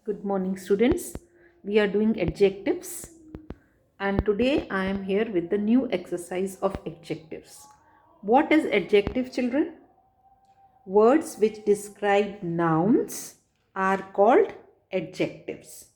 Good morning, students. We are doing adjectives, and today I am here with the new exercise of adjectives. What is adjective, children? Words which describe nouns are called adjectives.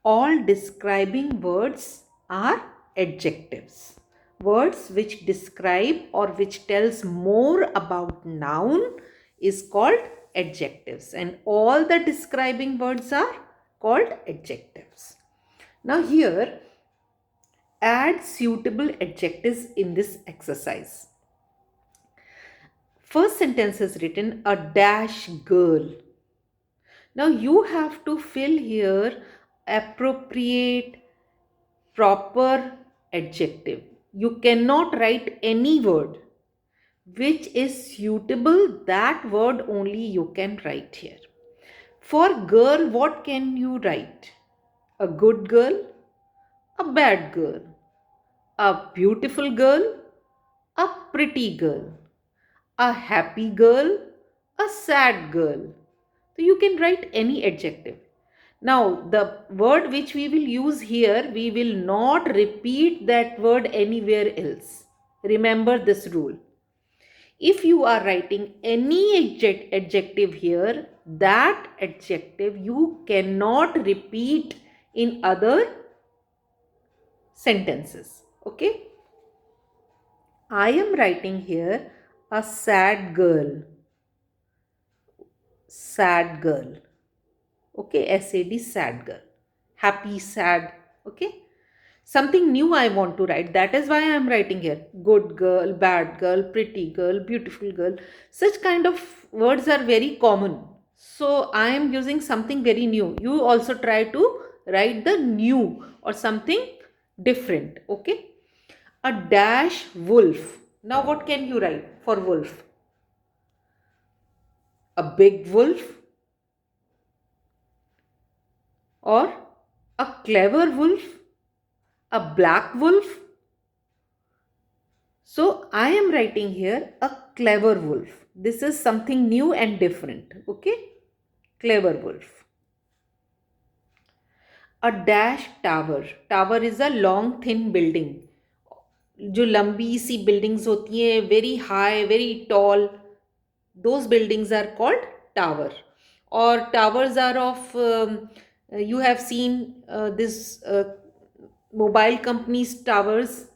All describing words are adjectives. Words which describe or which tells more about noun is called adjectives, and all the describing words are called adjectives. Now here, add suitable adjectives in this exercise. First sentence is written, a dash girl. Now you have to fill here appropriate, proper adjective. You cannot write any word which is suitable. That word only you can write here. For girl, what can you write? A good girl, a bad girl, a beautiful girl, a pretty girl, a happy girl, a sad girl. So you can write any adjective. Now, the word which we will use here, we will not repeat that word anywhere else. Remember this rule. If you are writing any adjective here, that adjective you cannot repeat in other sentences. Okay? I am writing here a sad girl. Sad girl. Okay, sad, sad girl. Happy, sad. Okay, something new I want to write. That is why I am writing here good girl, bad girl, pretty girl, beautiful girl. Such kind of words are very common, so I am using something very new. You also try to write the new or something different. Okay, a dash wolf. Now what can you write for wolf? A big wolf, or a clever wolf, a black wolf. So I am writing here a clever wolf. This is something new and different. Okay, clever wolf. A dash tower. Tower is a long thin building. जो लंबी सी buildings होती हैं, very high, very tall, those buildings are called tower. Or towers are of you have seen this mobile companies towers,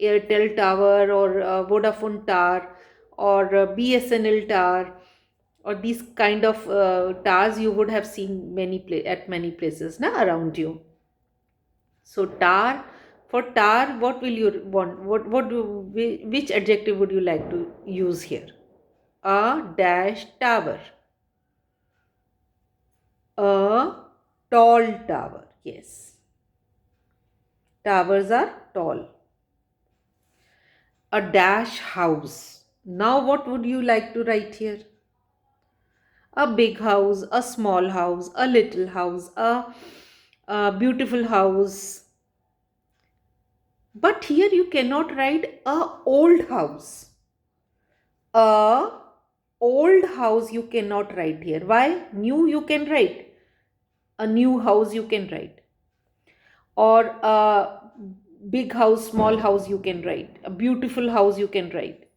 Airtel tower or Vodafone tower or BSNL tower, or these kind of towers you would have seen at many places now around you. So tower, for tower, what will you want? Which adjective would you like to use here? A dash tower. A tall tower. Yes. Towers are tall. A dash house. Now what would you like to write here? A big house, a small house, a little house, a beautiful house. But here you cannot write a old house. A old house you cannot write here. Why? New you can write. A new house you can write. Or a big house, small house you can write. A beautiful house you can write.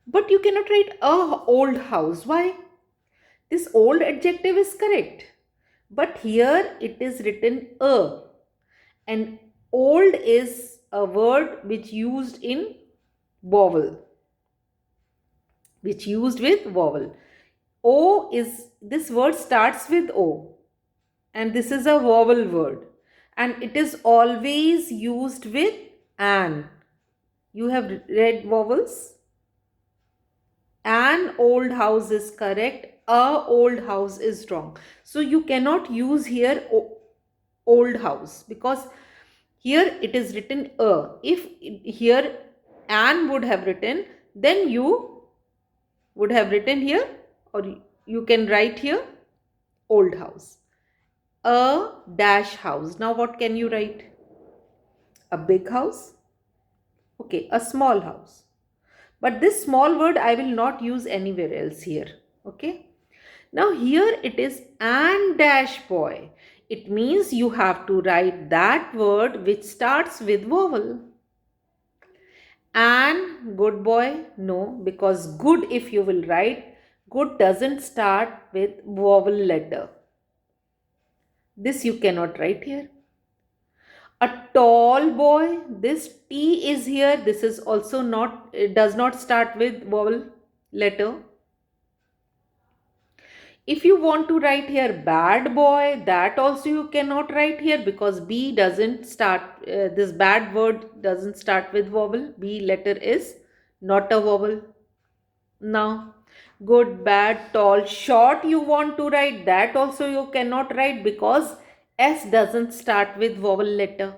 But you cannot write a old house. Why? This old adjective is correct. But here it is written a. And old is a word which used in vowel. Which used with vowel. O is, this word starts with O. And this is a vowel word. And it is always used with an. You have read vowels? An old house is correct. A old house is wrong. So you cannot use here old house, because here it is written a. If here an would have written, then you would have written here, or you can write here old house. A dash house. Now what can you write? A big house. Okay, a small house. But this small word I will not use anywhere else here. Okay. Now here it is an dash boy. It means you have to write that word which starts with vowel. An good boy? No, because good, if you will write, good doesn't start with vowel letter. This you cannot write here. A tall boy, this T is here. This is also not, it does not start with vowel letter. If you want to write here bad boy, that also you cannot write here because B doesn't start, this bad word doesn't start with vowel. B letter is not a vowel. Now, good, bad, tall, short you want to write, that also you cannot write because S doesn't start with vowel letter.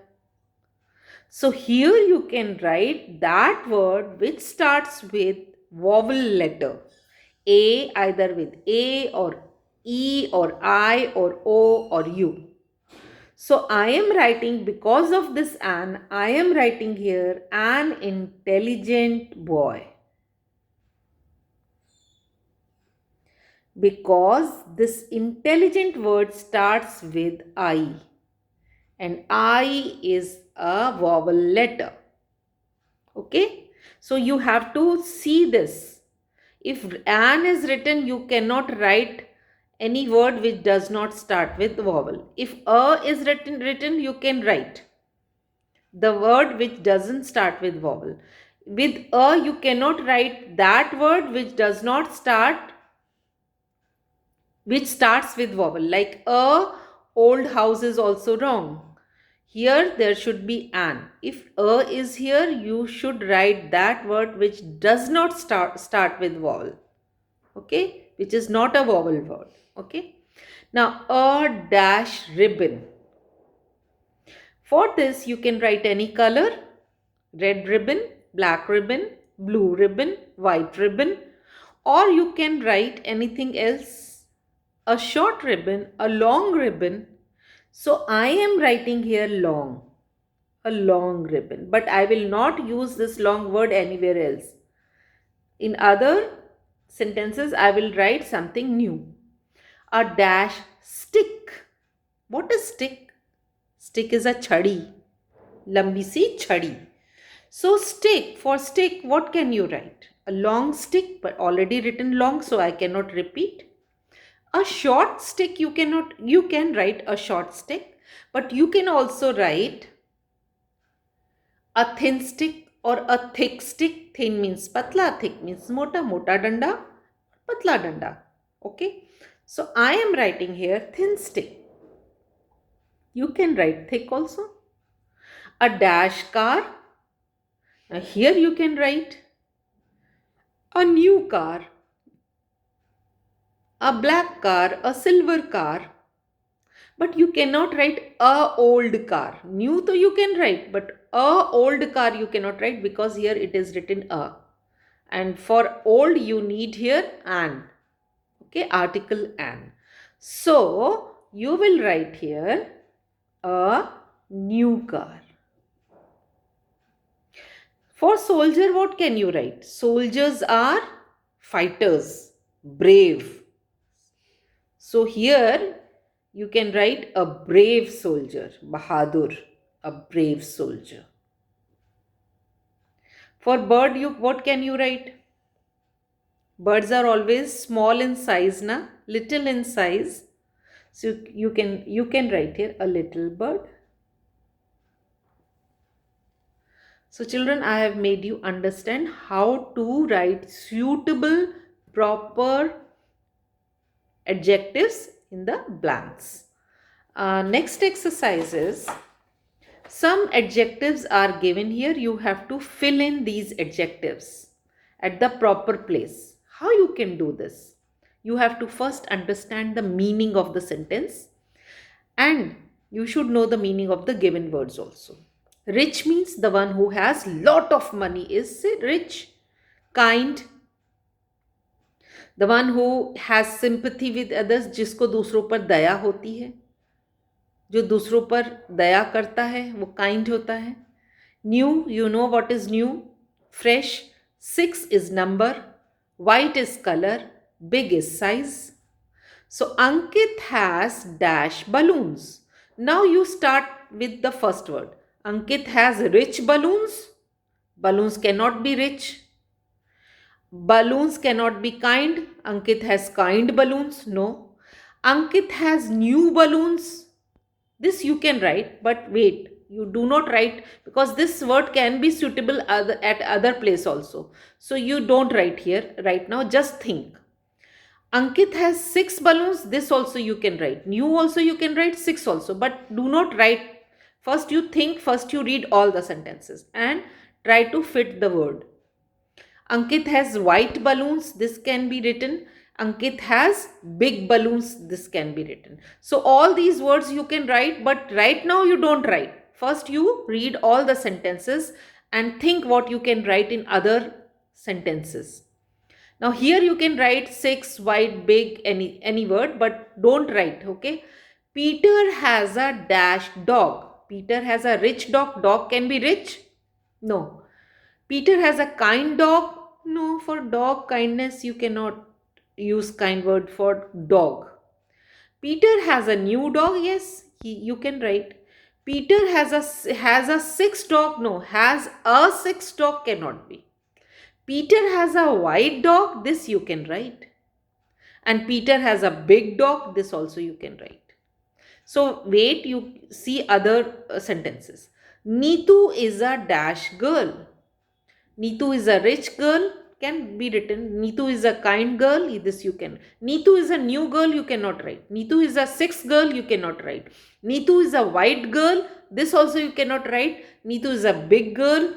So here you can write that word which starts with vowel letter. A, either with A or E or I or O or U. So I am writing, because of this an, I am writing here an intelligent boy. Because this intelligent word starts with I, and I is a vowel letter. Okay, so you have to see this. If an is written, you cannot write any word which does not start with vowel. If a is written, you can write the word which doesn't start with vowel. With a, you cannot write that word which does not start, which starts with vowel. Like a old house is also wrong. Here there should be an. If a is here, you should write that word which does not start with vowel. Okay, which is not a vowel word. Okay. Now a dash ribbon. For this you can write any color: red ribbon, black ribbon, blue ribbon, white ribbon, or you can write anything else. A short ribbon, a long ribbon. So I am writing here long, a long ribbon, but I will not use this long word anywhere else. In other sentences, I will write something new. A dash stick. What is stick? Stick is a chhadi, lambi si chhadi. So stick, for stick, what can you write? A long stick, but already written long, so I cannot repeat. A short stick, you can write a short stick, but you can also write a thin stick or a thick stick. Thin means patla, thick means mota, mota danda, patla danda. Okay. So I am writing here thin stick. You can write thick also. A dash car. Now here you can write a new car, a black car, a silver car. But you cannot write a old car. New though you can write, but a old car you cannot write because here it is written a. And for old you need here an. Okay, article an. So you will write here a new car. For soldier, what can you write? Soldiers are fighters, brave. So here you can write a brave soldier, Bahadur, a brave soldier. For bird, what can you write? Birds are always small in size, na? Little in size. So you can write here a little bird. So children, I have made you understand how to write suitable, proper adjectives in the blanks. Next exercise is, some adjectives are given here. You have to fill in these adjectives at the proper place. How you can do this? You have to first understand the meaning of the sentence, and you should know the meaning of the given words also. Rich means the one who has lot of money is rich. Kind, the one who has sympathy with others, जिसको दूसरों पर दया होती है, जो दूसरों पर दया करता है वो काइंड होता है. New, you know what is new. Fresh, 6 is number, white is color, big is size. So Ankit has dash balloons. Now you start with the first word. Ankit has rich balloons. Balloons cannot be rich. Balloons cannot be kind. Ankit has kind balloons. No. Ankit has new balloons. This you can write, but wait, you do not write because this word can be suitable at other place also. So you don't write here right now. Just think. Ankit has six balloons. This also you can write. New also you can write, six also. But do not write. First you think, first you read all the sentences and try to fit the word. Ankit has white balloons. This can be written. Ankit has big balloons. This can be written. So all these words you can write, but right now you don't write. First you read all the sentences and think what you can write in other sentences. Now here you can write six, white, big, any word, but don't write, okay? Peter has a dash dog. Peter has a rich dog. Dog can be rich? No. Peter has a kind dog. No, for dog kindness you cannot use kind word for dog. Peter has a new dog. Yes, you can write. Peter has a six dog. No, has a six dog cannot be. Peter has a white dog. This you can write. And Peter has a big dog. This also you can write. So wait, you see other sentences. Neetu is a dash girl. Neetu is a rich girl, can be written. Neetu is a kind girl, this you can. Neetu is a new girl, you cannot write. Neetu is a sixth girl, you cannot write. Neetu is a white girl, this also you cannot write. Neetu is a big girl,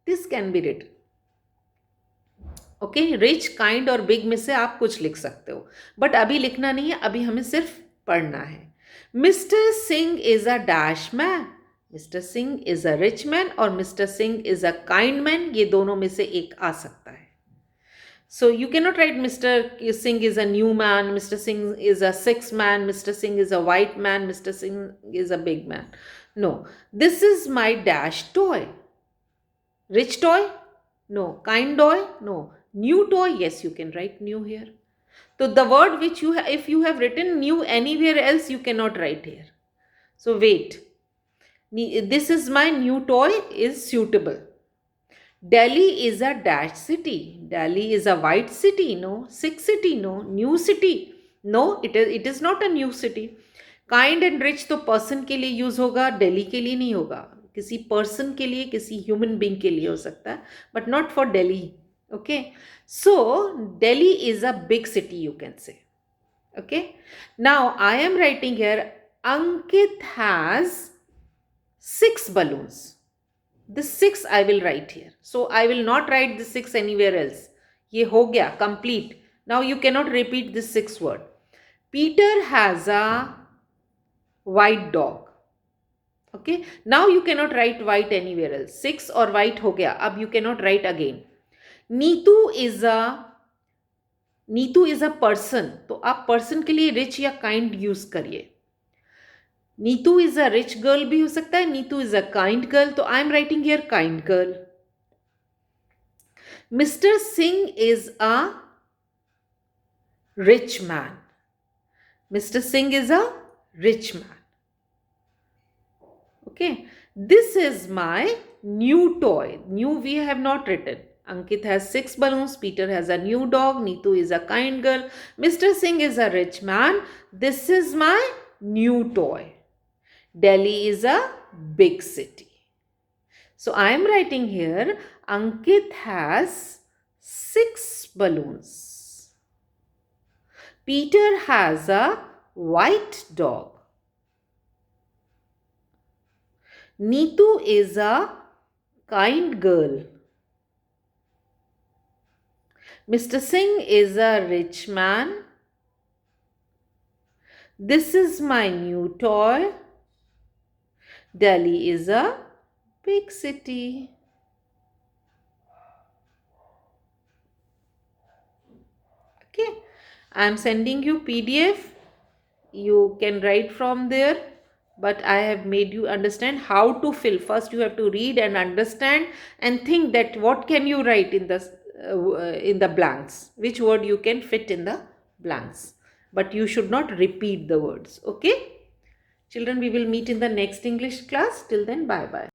this can be written. Okay, rich kind और big में से आप कुछ लिख सकते हो, but अभी लिखना नहीं है, अभी हमें सिर्फ पढ़ना है. Mister Singh is a dash man. Mister Singh is a rich man और mister Singh is a kind man, ये दोनों में से एक आ सकता है. So you can not write mister Singh is a new man, mister Singh is a six man, mister Singh is a white man, mister Singh is a big man. No, this is my dash toy. Rich toy? No. Kind toy? No. New toy? Yes, you can write new here. So the word which if you have written new anywhere else, you cannot write here. So wait. This is my new toy is suitable. Delhi is a dash city. Delhi is a white city. No. Sick city. No. New city. No, it is not a new city. Kind and rich तो person के लिए use होगा, Delhi के लिए नहीं होगा. किसी person के लिए, किसी ह्यूमन बींग के लिए हो सकता है, but not for Delhi. Okay, so Delhi is a big city, you can say. Okay, now I am writing here Ankit has six balloons. This six I will write here. So I will not write the six anywhere else. ये हो गया complete. Now you cannot repeat this sixth word. Peter has a white dog. Okay, now you cannot write white anywhere else. Six or white हो गया, अब you cannot write again. Neetu is a person, तो आप person के लिए rich या kind use करिए. Neetu is a rich girl भी हो सकता है, Neetu is a kind girl, तो I am writing here kind girl. Mr. Singh is a rich man. Mr. Singh is a rich man. Okay, this is my new toy. New we have not written. Ankit has six balloons. Peter has a new dog. Neetu is a kind girl. Mr. Singh is a rich man. This is my new toy. Delhi is a big city. So I am writing here Ankit has six balloons. Peter has a white dog. Neetu is a kind girl. Mr. Singh is a rich man. This is my new toy. Delhi is a big city. Okay, I am sending you PDF. You can write from there, but I have made you understand how to fill. First you have to read and understand and think that what can you write in the blanks, which word you can fit in the blanks. but you should not repeat the words. Okay? Children, we will meet in the next English class. Till then, bye bye.